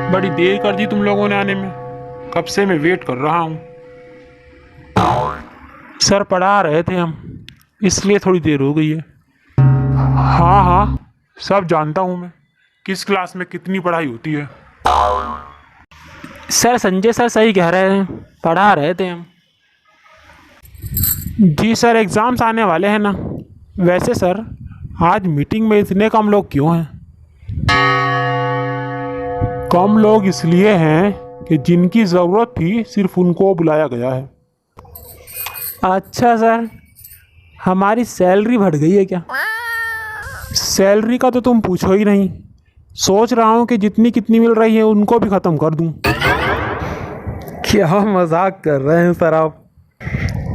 बड़ी देर कर दी तुम लोगों ने आने में। कब से मैं वेट कर रहा हूँ। सर पढ़ा रहे थे हम, इसलिए थोड़ी देर हो गई है। हाँ हाँ, सब जानता हूँ मैं, किस क्लास में कितनी पढ़ाई होती है। सर संजय सर सही कह रहे हैं, पढ़ा रहे थे हम। जी सर, एग्ज़ाम्स आने वाले हैं ना। वैसे सर, आज मीटिंग में इतने कम लोग क्यों हैं? कम लोग इसलिए हैं कि जिनकी ज़रूरत थी सिर्फ उनको बुलाया गया है। अच्छा सर, हमारी सैलरी बढ़ गई है क्या? सैलरी का तो तुम पूछो ही नहीं। सोच रहा हूँ कि जितनी कितनी मिल रही है उनको भी ख़त्म कर दूँ। क्या मजाक कर रहे हैं सर आप?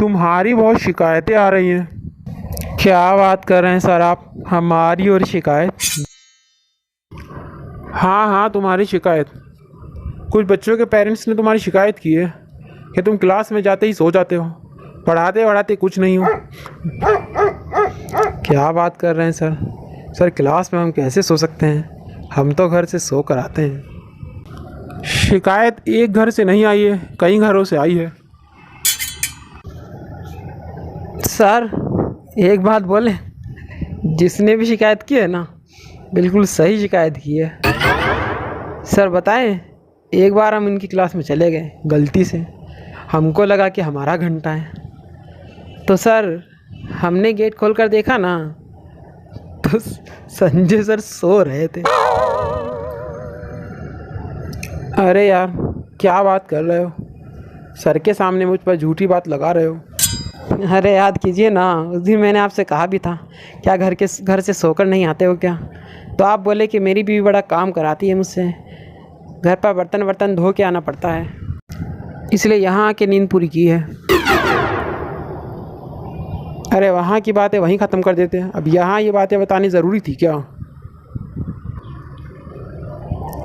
तुम्हारी बहुत शिकायतें आ रही हैं। क्या बात कर रहे हैं सर आप? हमारी और शिकायत? हाँ हाँ, तुम्हारी शिकायत। कुछ बच्चों के पेरेंट्स ने तुम्हारी शिकायत की है कि तुम क्लास में जाते ही सो जाते हो, पढ़ाते पढ़ाते कुछ नहीं हो। क्या बात कर रहे हैं सर? सर क्लास में हम कैसे सो सकते हैं? हम तो घर से सो कर आते हैं। शिकायत एक घर से नहीं आई है, कई घरों से आई है। सर एक बात बोले, जिसने भी शिकायत की है ना, बिल्कुल सही शिकायत की है। सर बताएं, एक बार हम इनकी क्लास में चले गए गलती से, हमको लगा कि हमारा घंटा है। तो सर हमने गेट खोल कर देखा ना, तो संजय सर सो रहे थे। अरे यार, क्या बात कर रहे हो? सर के सामने मुझ पर झूठी बात लगा रहे हो। अरे याद कीजिए ना, उस दिन मैंने आपसे कहा भी था, क्या घर से सोकर नहीं आते हो क्या? तो आप बोले कि मेरी बीवी बड़ा काम कराती है मुझसे, घर पर बर्तन वर्तन धो के आना पड़ता है, इसलिए यहाँ आके नींद पूरी की है। अरे वहाँ की बातें वहीं ख़त्म कर देते हैं, अब यहाँ ये बातें बतानी ज़रूरी थी क्या?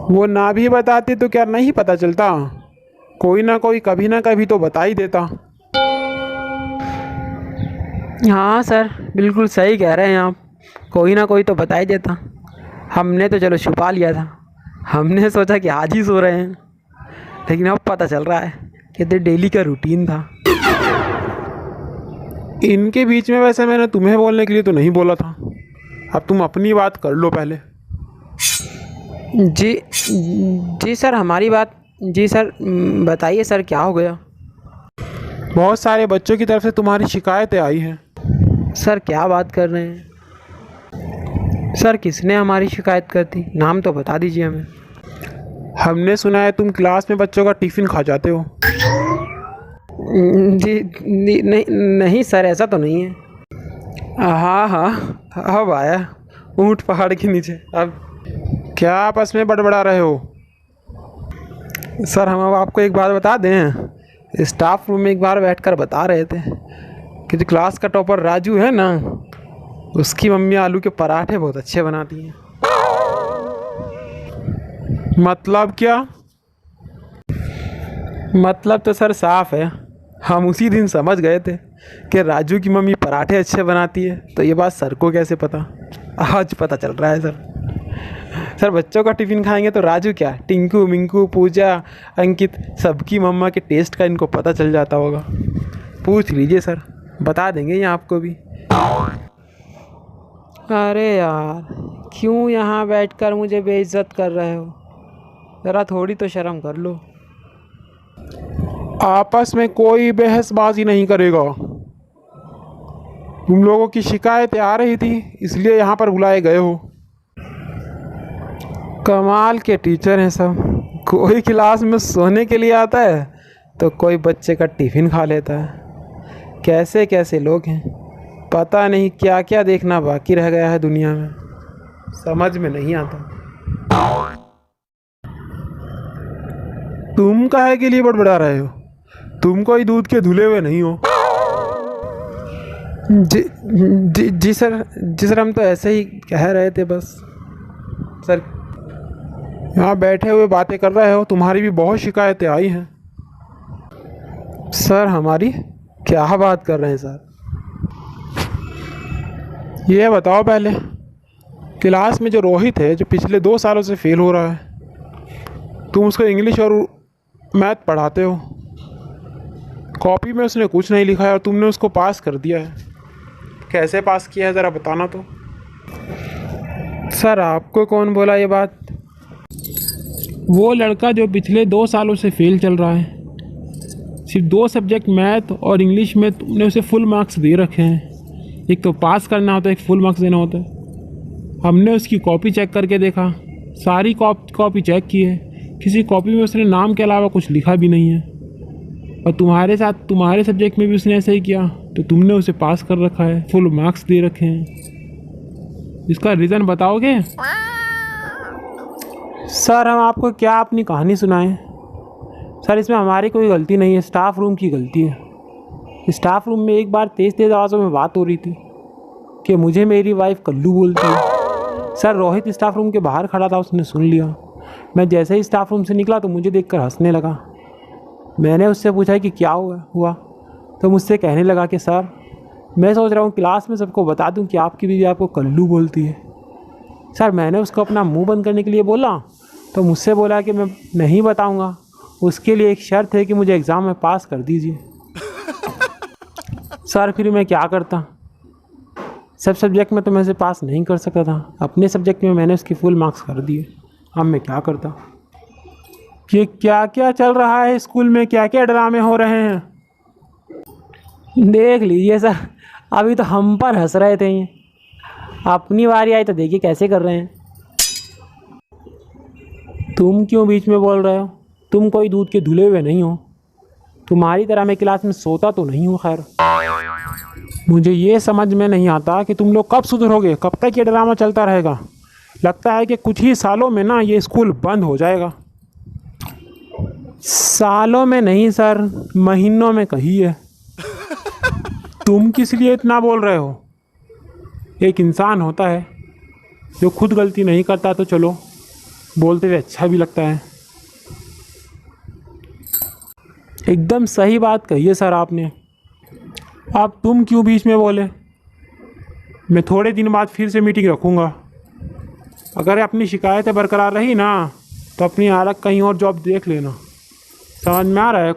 वो ना भी बताते तो क्या नहीं पता चलता? कोई ना कोई कभी ना कभी तो बता ही देता। हाँ सर, बिल्कुल सही कह रहे हैं आप, कोई ना कोई तो बता ही देता। हमने तो चलो छुपा लिया था, हमने सोचा कि आज ही सो रहे हैं, लेकिन अब पता चल रहा है कि ये डेली का रूटीन था। इनके बीच में वैसे मैंने तुम्हें बोलने के लिए तो नहीं बोला था। अब तुम अपनी बात कर लो पहले। जी जी सर, हमारी बात। जी सर, बताइए सर, क्या हो गया? बहुत सारे बच्चों की तरफ से तुम्हारी शिकायतें आई हैं। सर क्या बात कर रहे हैं? सर किसने हमारी शिकायत कर दी? नाम तो बता दीजिए हमें। हमने सुना है तुम क्लास में बच्चों का टिफ़िन खा जाते हो। नहीं नहीं सर, ऐसा तो नहीं है। हाँ हाँ, अब आया ऊँट पहाड़ के नीचे। अब क्या आपस में बड़बड़ा रहे हो? सर हम अब आपको एक बात बता दें, स्टाफ रूम में एक बार बैठकर बता रहे थे कि जो क्लास का टॉपर राजू है ना, उसकी मम्मी आलू के पराठे बहुत अच्छे बनाती हैं। मतलब क्या? मतलब तो सर साफ है, हम उसी दिन समझ गए थे कि राजू की मम्मी पराठे अच्छे बनाती है। तो ये बात सर को कैसे पता? आज पता चल रहा है सर। सर बच्चों का टिफ़िन खाएंगे तो राजू क्या, टिंकू मिंकू पूजा अंकित, सबकी मम्मा के टेस्ट का इनको पता चल जाता होगा। पूछ लीजिए सर, बता देंगे ये आपको भी। अरे यार, क्यों यहाँ बैठकर मुझे बेइज्जत कर रहे हो? ज़रा थोड़ी तो शर्म कर लो। आपस में कोई बहसबाजी नहीं करेगा। तुम लोगों की शिकायतें आ रही थी, इसलिए यहाँ पर बुलाए गए हो। कमाल के टीचर हैं सब, कोई क्लास में सोने के लिए आता है तो कोई बच्चे का टिफ़िन खा लेता है। कैसे कैसे लोग हैं, पता नहीं क्या क्या देखना बाकी रह गया है दुनिया में, समझ में नहीं आता। तुम काहे के लिए बड़बड़ा रहे हो? तुम कोई दूध के धुले हुए नहीं हो। जी सर, हम तो ऐसे ही कह रहे थे बस। सर यहाँ बैठे हुए बातें कर रहे हो, तुम्हारी भी बहुत शिकायतें आई हैं। सर हमारी क्या बात कर रहे हैं सर? ये बताओ पहले, क्लास में जो रोहित है, जो पिछले 2 सालों से फेल हो रहा है, तुम उसको इंग्लिश और मैथ पढ़ाते हो, कॉपी में उसने कुछ नहीं लिखा है और तुमने उसको पास कर दिया है। कैसे पास किया है ज़रा बताना तो। सर आपको कौन बोला ये बात? वो लड़का जो पिछले 2 सालों से फेल चल रहा है, सिर्फ 2 सब्जेक्ट मैथ और इंग्लिश में तुमने उसे फुल मार्क्स दे रखे हैं। एक तो पास करना होता है, एक फुल मार्क्स देना होता है। हमने उसकी कॉपी चेक करके देखा, सारी कॉपी चेक की है, किसी कॉपी में उसने नाम के अलावा कुछ लिखा भी नहीं है। और तुम्हारे सब्जेक्ट में भी उसने ऐसा ही किया, तो तुमने उसे पास कर रखा है, फुल मार्क्स दे रखे हैं। इसका रीज़न बताओगे? सर हम आपको क्या अपनी कहानी सुनाएं? सर इसमें हमारी कोई गलती नहीं है, स्टाफ रूम की गलती है। स्टाफ रूम में एक बार तेज़ आवाज़ों में बात हो रही थी कि मुझे मेरी वाइफ कल्लू बोलती है। सर रोहित स्टाफ रूम के बाहर खड़ा था, उसने सुन लिया। मैं जैसे ही स्टाफ रूम से निकला तो मुझे देखकर हंसने लगा। मैंने उससे पूछा कि क्या हुआ, तो मुझसे कहने लगा कि सर मैं सोच रहा हूँ क्लास में सबको बता दूँ कि आपकी बीवी आपको कल्लू बोलती है। सर मैंने उसको अपना मुंह बंद करने के लिए बोला, तो मुझसे बोला कि मैं नहीं बताऊँगा, उसके लिए एक शर्त है कि मुझे एग्ज़ाम में पास कर दीजिए। सर फिर मैं क्या करता? सब सब्जेक्ट में तो मैं उसे पास नहीं कर सकता था, अपने सब्जेक्ट में मैंने उसकी फुल मार्क्स कर दिए। अब मैं क्या करता? कि क्या क्या चल रहा है स्कूल में, क्या क्या ड्रामे हो रहे हैं? देख लीजिए सर, अभी तो हम पर हंस रहे थे, ये अपनी बारी आई तो देखिए कैसे कर रहे हैं। तुम क्यों बीच में बोल रहे हो? तुम कोई दूध के धुले हुए नहीं हो, तुम्हारी तरह मैं क्लास में सोता तो नहीं हूँ। खैर मुझे ये समझ में नहीं आता कि तुम लोग कब सुधरोगे, कब तक ये ड्रामा चलता रहेगा। लगता है कि कुछ ही सालों में ना ये स्कूल बंद हो जाएगा। सालों में नहीं सर, महीनों में कहिए। तुम किस लिए इतना बोल रहे हो? एक इंसान होता है जो खुद गलती नहीं करता, तो चलो बोलते हुए अच्छा भी लगता है। एकदम सही बात कही है सर आपने। अब तुम क्यों बीच में बोले? मैं थोड़े दिन बाद फिर से मीटिंग रखूँगा। अगर अपनी शिकायतें बरकरार रही ना, तो अपनी अलग कहीं और जॉब देख लेना। समझ में आ रहा है?